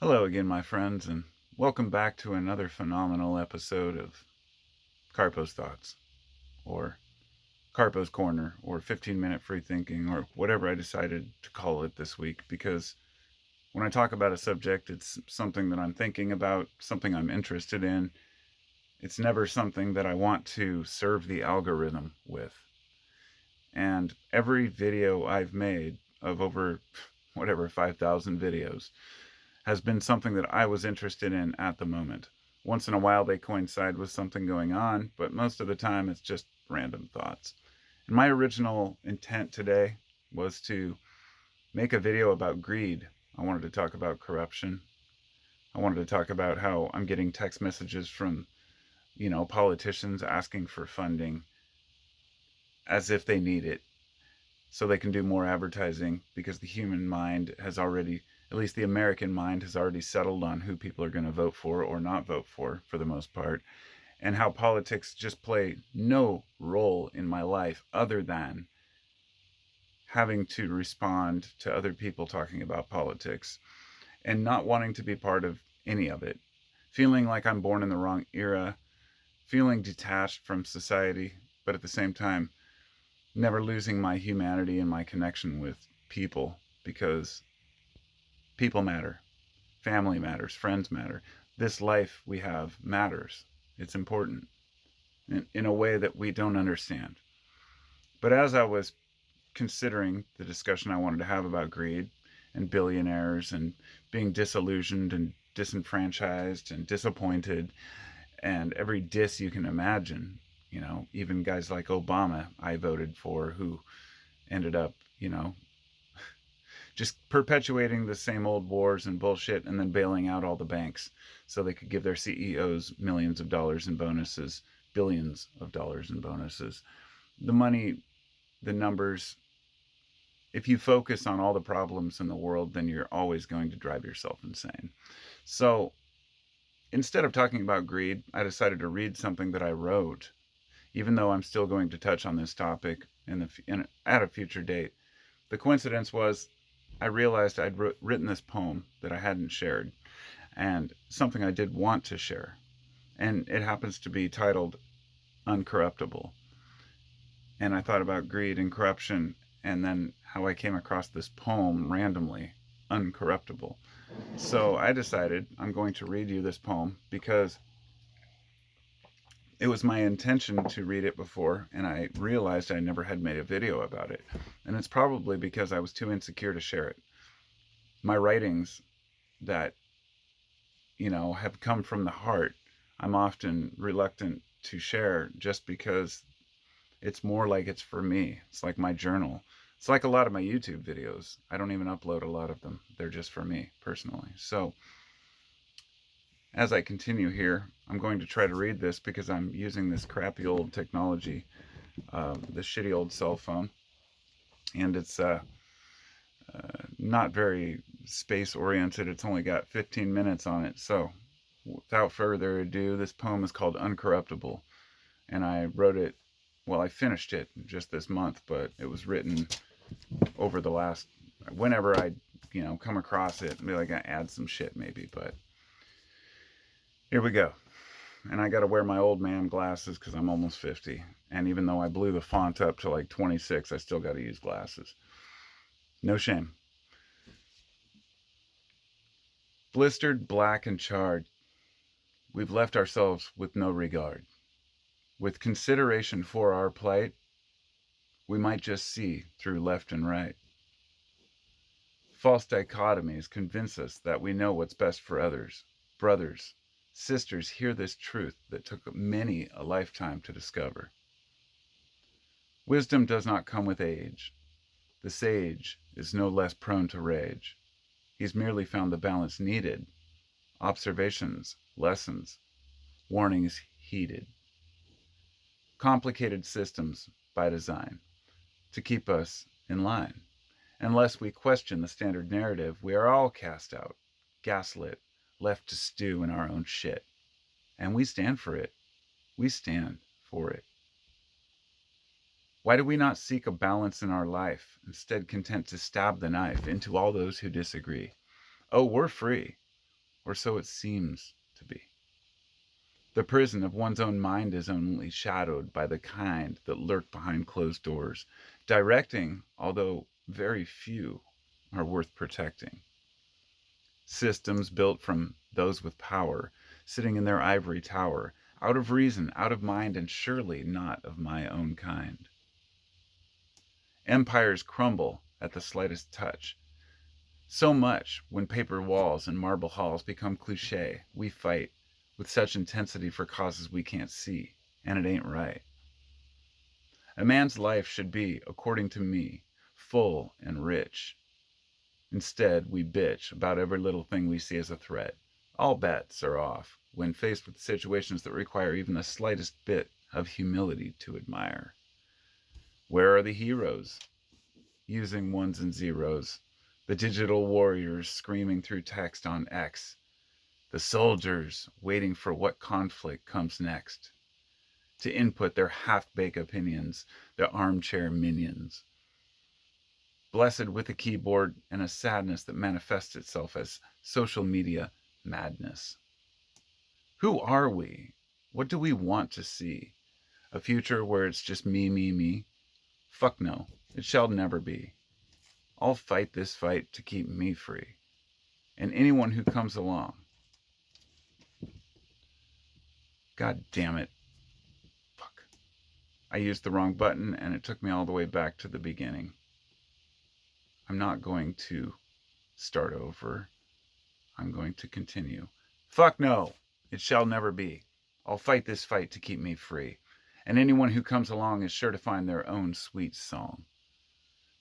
Hello again, my friends, and welcome back to another phenomenal episode of Carpo's Thoughts, or Carpo's Corner, or 15-minute free thinking, or whatever I decided to call it this week, because when I talk about a subject, it's something that I'm thinking about, something I'm interested in. It's never something that I want to serve the algorithm with. And every video I've made of over, whatever, 5,000 videos has been something that I was interested in at the moment. Once in a while, they coincide with something going on, but most of the time, it's just random thoughts. And my original intent today was to make a video about greed. I wanted to talk about corruption. I wanted to talk about how I'm getting text messages from, politicians asking for funding as if they need it so they can do more advertising because the human mind has already, at least the American mind, has already settled on who people are going to vote for or not vote for the most part, and how politics just play no role in my life other than having to respond to other people talking about politics and not wanting to be part of any of it, feeling like I'm born in the wrong era, feeling detached from society, but at the same time, never losing my humanity and my connection with people because people matter. Family matters. Friends matter. This life we have matters. It's important in a way that we don't understand. But as I was considering the discussion I wanted to have about greed and billionaires and being disillusioned and disenfranchised and disappointed and every diss you can imagine, even guys like Obama I voted for who ended up, just perpetuating the same old wars and bullshit and then bailing out all the banks so they could give their CEOs millions of dollars in bonuses, billions of dollars in bonuses. The money, the numbers, if you focus on all the problems in the world, then you're always going to drive yourself insane. So instead of talking about greed, I decided to read something that I wrote, even though I'm still going to touch on this topic at a future date. The coincidence was I realized I'd written this poem that I hadn't shared, and something I did want to share. And it happens to be titled Uncorruptable. And I thought about greed and corruption, and then how I came across this poem randomly, Uncorruptible. So I decided I'm going to read you this poem because it was my intention to read it before, and I realized I never had made a video about it. And it's probably because I was too insecure to share it. My writings that, have come from the heart, I'm often reluctant to share just because it's more like it's for me. It's like my journal. It's like a lot of my YouTube videos. I don't even upload a lot of them. They're just for me personally. So as I continue here, I'm going to try to read this because I'm using this crappy old technology, this shitty old cell phone, and it's not very space oriented. It's only got 15 minutes on it. So without further ado, this poem is called Uncorruptible, and I wrote it, well, I finished it just this month, but it was written over the last, whenever I, come across it, maybe I gotta add some shit maybe, but here we go. And I gotta wear my old man glasses because I'm almost 50. And even though I blew the font up to like 26, I still gotta use glasses. No shame. Blistered, black, and charred, we've left ourselves with no regard. With consideration for our plight, we might just see through left and right. False dichotomies convince us that we know what's best for others. Brothers, sisters, hear this truth that took many a lifetime to discover. Wisdom does not come with age. The sage is no less prone to rage. He's merely found the balance needed. Observations, lessons, warnings heeded. Complicated systems by design to keep us in line. Unless we question the standard narrative, we are all cast out, gaslit, left to stew in our own shit. And we stand for it. We stand for it. Why do we not seek a balance in our life, instead content to stab the knife into all those who disagree? Oh, we're free. or so it seems to be. The prison of one's own mind is only shadowed by the kind that lurk behind closed doors, directing, although very few are worth protecting. Systems built from those with power, sitting in their ivory tower, out of reason, out of mind, and surely not of my own kind. Empires crumble at the slightest touch. So much when paper walls and marble halls become cliche, we fight with such intensity for causes we can't see, and it ain't right. A man's life should be, according to me, full and rich. Instead, we bitch about every little thing we see as a threat. All bets are off when faced with situations that require even the slightest bit of humility to admire. Where are the heroes? Using ones and zeros. The digital warriors screaming through text on X. The soldiers waiting for what conflict comes next. To input their half-baked opinions, their armchair minions. Blessed with a keyboard and a sadness that manifests itself as social media madness. Who are we? What do we want to see? A future where it's just me, me, me? Fuck no, it shall never be. I'll fight this fight to keep me free. And anyone who comes along. God damn it. Fuck. I used the wrong button and it took me all the way back to the beginning. I'm not going to start over. I'm going to continue. Fuck no, it shall never be. I'll fight this fight to keep me free. And anyone who comes along is sure to find their own sweet song.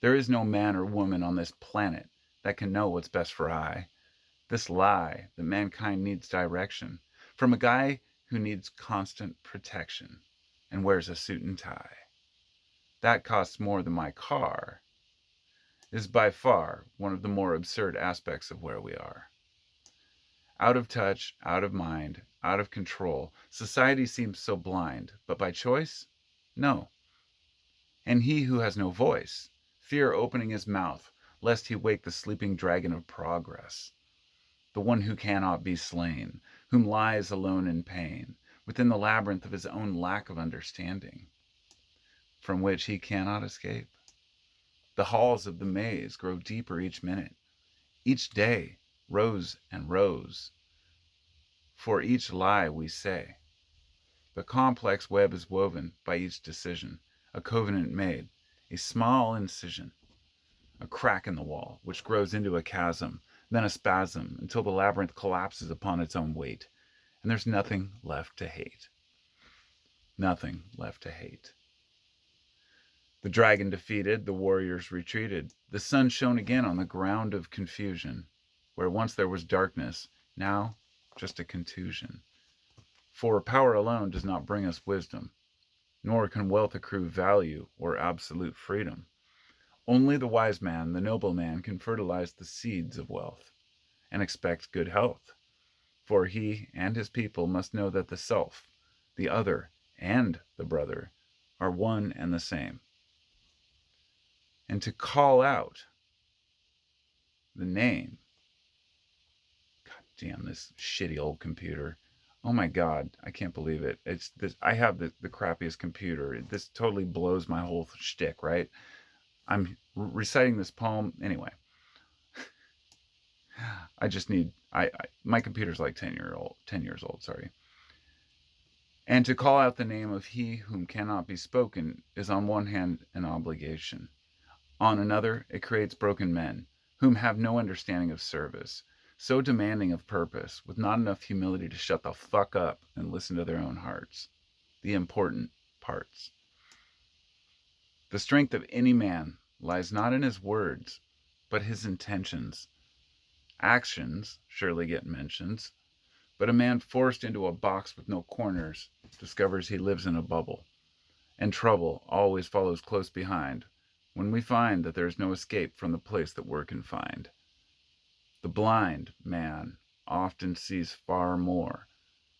There is no man or woman on this planet that can know what's best for I. This lie that mankind needs direction from a guy who needs constant protection and wears a suit and tie. That costs more than my car is by far one of the more absurd aspects of where we are. Out of touch, out of mind, out of control, society seems so blind, but by choice? No. And he who has no voice, fear opening his mouth, lest he wake the sleeping dragon of progress, the one who cannot be slain, whom lies alone in pain, within the labyrinth of his own lack of understanding, from which he cannot escape. The halls of the maze grow deeper each minute, each day, rows and rows. For each lie we say, the complex web is woven by each decision, a covenant made, a small incision, a crack in the wall, which grows into a chasm, then a spasm, until the labyrinth collapses upon its own weight, and there's nothing left to hate. Nothing left to hate. The dragon defeated, the warriors retreated. The sun shone again on the ground of confusion, where once there was darkness, now just a contusion. For power alone does not bring us wisdom, nor can wealth accrue value or absolute freedom. Only the wise man, the noble man, can fertilize the seeds of wealth and expect good health. For he and his people must know that the self, the other, and the brother are one and the same. And to call out the name, God damn this shitty old computer. Oh my God, I can't believe it. It's this. I have the crappiest computer. This totally blows my whole shtick, right? I'm reciting this poem anyway. I just need. My computer's like 10 years old. Sorry. And to call out the name of he whom cannot be spoken is on one hand an obligation. On another, it creates broken men whom have no understanding of service, so demanding of purpose, with not enough humility to shut the fuck up and listen to their own hearts, the important parts. The strength of any man lies not in his words, but his intentions. Actions surely get mentions, but a man forced into a box with no corners discovers he lives in a bubble, and trouble always follows close behind when we find that there is no escape from the place that we're confined. The blind man often sees far more,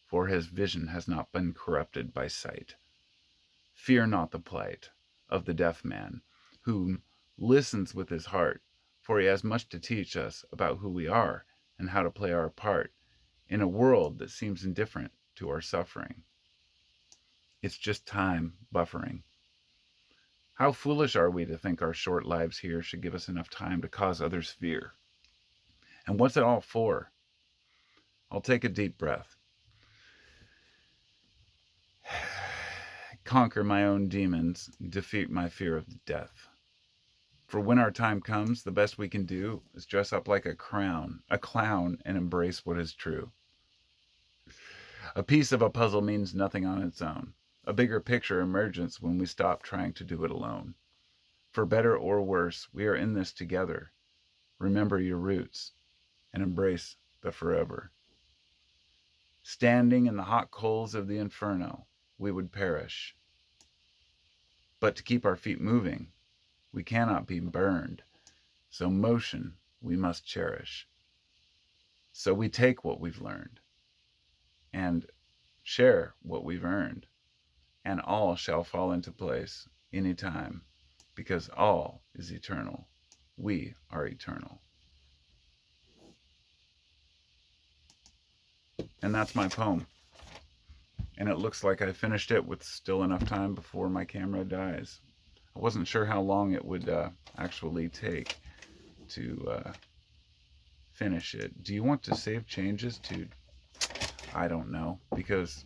for his vision has not been corrupted by sight. Fear not the plight of the deaf man, who listens with his heart, for he has much to teach us about who we are and how to play our part in a world that seems indifferent to our suffering. It's just time buffering. How foolish are we to think our short lives here should give us enough time to cause others fear? And what's it all for? I'll take a deep breath. Conquer my own demons, defeat my fear of death. For when our time comes, the best we can do is dress up like a clown, and embrace what is true. A piece of a puzzle means nothing on its own. A bigger picture emerges when we stop trying to do it alone. For better or worse, we are in this together. Remember your roots and embrace the forever. Standing in the hot coals of the inferno, we would perish. But to keep our feet moving, we cannot be burned. So motion we must cherish. So we take what we've learned and share what we've earned, and all shall fall into place anytime, because all is eternal. We are eternal. And that's my poem. And it looks like I finished it with still enough time before my camera dies. I wasn't sure how long it would actually take to finish it. Do you want to save changes to... I don't know, because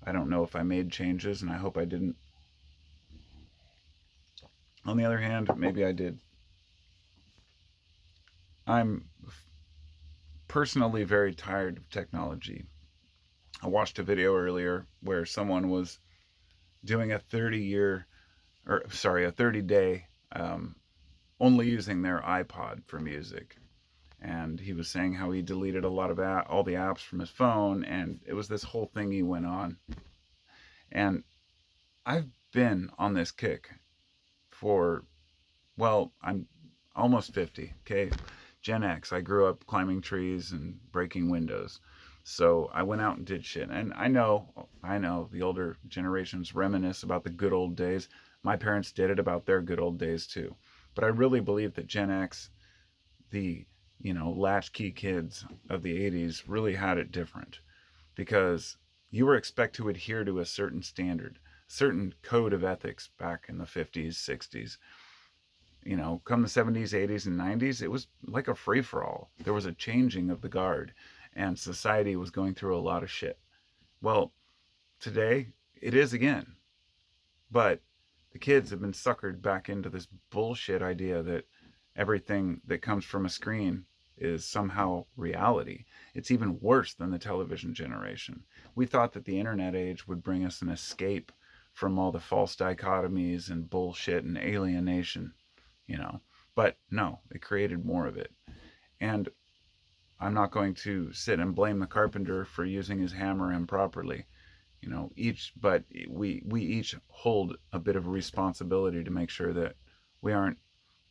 I don't know if I made changes, and I hope I didn't. On the other hand, maybe I did. I'm personally very tired of technology. I watched a video earlier where someone was doing a 30-day only using their iPod for music. And he was saying how he deleted a lot of all the apps from his phone, and it was this whole thing he went on. And I've been on this kick for, well, I'm almost 50, okay? Gen X. I grew up climbing trees and breaking windows. So I went out and did shit. And I know the older generations reminisce about the good old days. My parents did it about their good old days too. But I really believe that Gen X, the latchkey kids of the 80s, really had it different, because you were expected to adhere to a certain standard, certain code of ethics back in the 50s, 60s. Come the 70s, 80s, and 90s, it was like a free-for-all. There was a changing of the guard, and society was going through a lot of shit. Well, today, it is again. But the kids have been suckered back into this bullshit idea that everything that comes from a screen is somehow reality. It's even worse than the television generation. We thought that the internet age would bring us an escape from all the false dichotomies and bullshit and alienation, But no, it created more of it. And I'm not going to sit and blame the carpenter for using his hammer improperly. But we each hold a bit of a responsibility to make sure that we aren't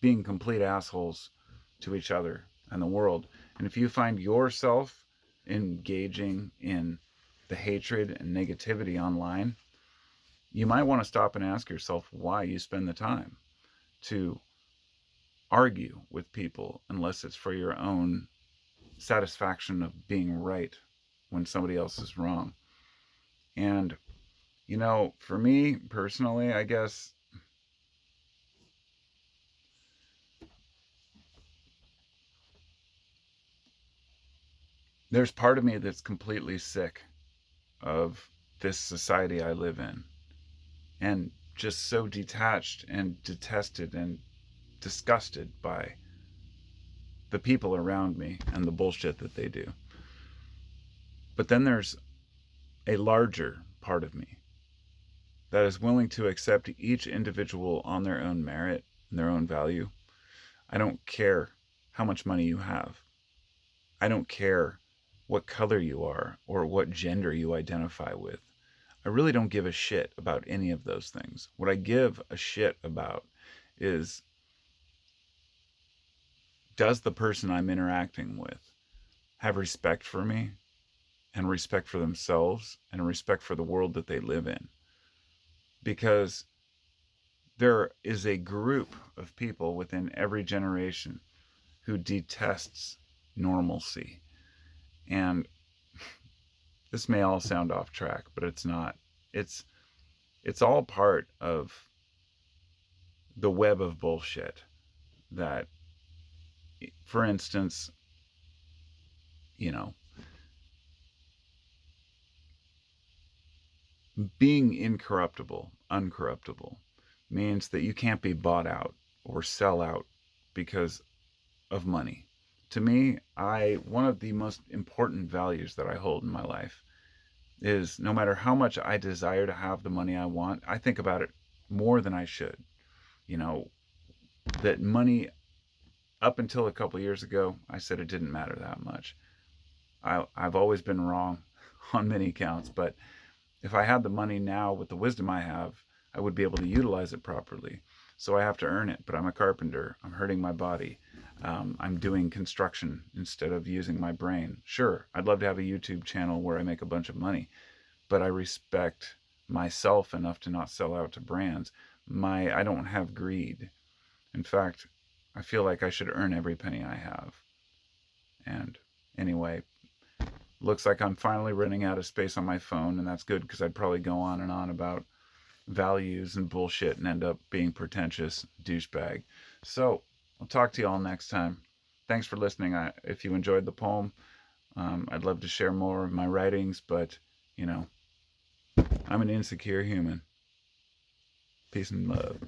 being complete assholes to each other and the world. And if you find yourself engaging in the hatred and negativity online, you might want to stop and ask yourself why you spend the time to argue with people, unless it's for your own satisfaction of being right when somebody else is wrong. And, for me personally, I guess there's part of me that's completely sick of this society I live in, and just so detached and detested and disgusted by the people around me and the bullshit that they do. But then there's a larger part of me that is willing to accept each individual on their own merit and their own value. I don't care how much money you have. I don't care what color you are or what gender you identify with. I really don't give a shit about any of those things. What I give a shit about is, does the person I'm interacting with have respect for me and respect for themselves and respect for the world that they live in? Because there is a group of people within every generation who detests normalcy. And this may all sound off track, but it's not. It's all part of the web of bullshit that, for instance, you know, being incorruptible, uncorruptible, means that you can't be bought out or sell out because of money. To me, one of the most important values that I hold in my life is no matter how much I desire to have the money I want, I think about it more than I should. You know, that money, up until a couple years ago, I said it didn't matter that much. I've always been wrong on many counts, but if I had the money now with the wisdom I have, I would be able to utilize it properly. So I have to earn it, but I'm a carpenter. I'm hurting my body. I'm doing construction instead of using my brain. Sure, I'd love to have a YouTube channel where I make a bunch of money, but I respect myself enough to not sell out to brands. I don't have greed. In fact, I feel like I should earn every penny I have. And anyway, looks like I'm finally running out of space on my phone, and that's good because I'd probably go on and on about values and bullshit and end up being pretentious douchebag. So I'll talk to you all next time. Thanks for listening. If you enjoyed the poem, I'd love to share more of my writings, but I'm an insecure human. Peace and love.